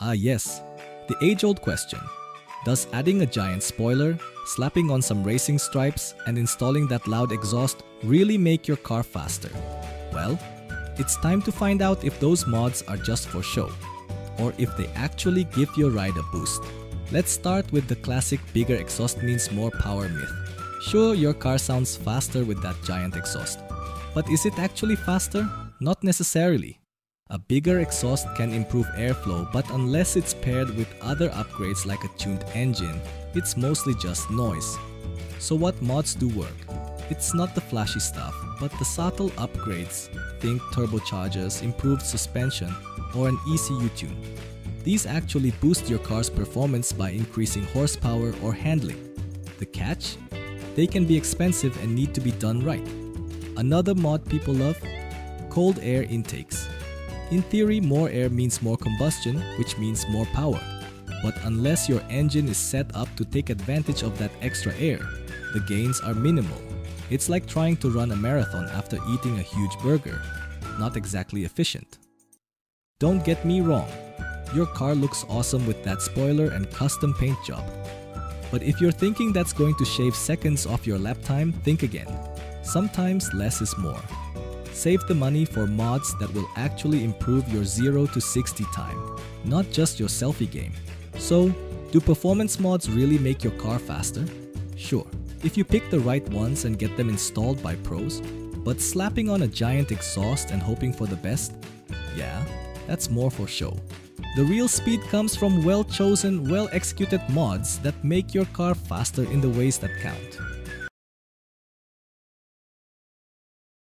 Ah yes, the age-old question. Does adding a giant spoiler, slapping on some racing stripes, and installing that loud exhaust really make your car faster? Well, it's time to find out if those mods are just for show, or if they actually give your ride a boost. Let's start with the classic bigger exhaust means more power myth. Sure, your car sounds faster with that giant exhaust, but is it actually faster? Not necessarily. A bigger exhaust can improve airflow, but unless it's paired with other upgrades like a tuned engine, it's mostly just noise. So what mods do work? It's not the flashy stuff, but the subtle upgrades. Think turbochargers, improved suspension, or an ECU tune. These actually boost your car's performance by increasing horsepower or handling. The catch? They can be expensive and need to be done right. Another mod people love? Cold air intakes. In theory, more air means more combustion, which means more power. But unless your engine is set up to take advantage of that extra air, the gains are minimal. It's like trying to run a marathon after eating a huge burger. Not exactly efficient. Don't get me wrong, your car looks awesome with that spoiler and custom paint job. But if you're thinking that's going to shave seconds off your lap time, think again. Sometimes less is more. Save the money for mods that will actually improve your 0 to 60 time, not just your selfie game. So, do performance mods really make your car faster? Sure, if you pick the right ones and get them installed by pros, but slapping on a giant exhaust and hoping for the best? Yeah, that's more for show. The real speed comes from well-chosen, well-executed mods that make your car faster in the ways that count.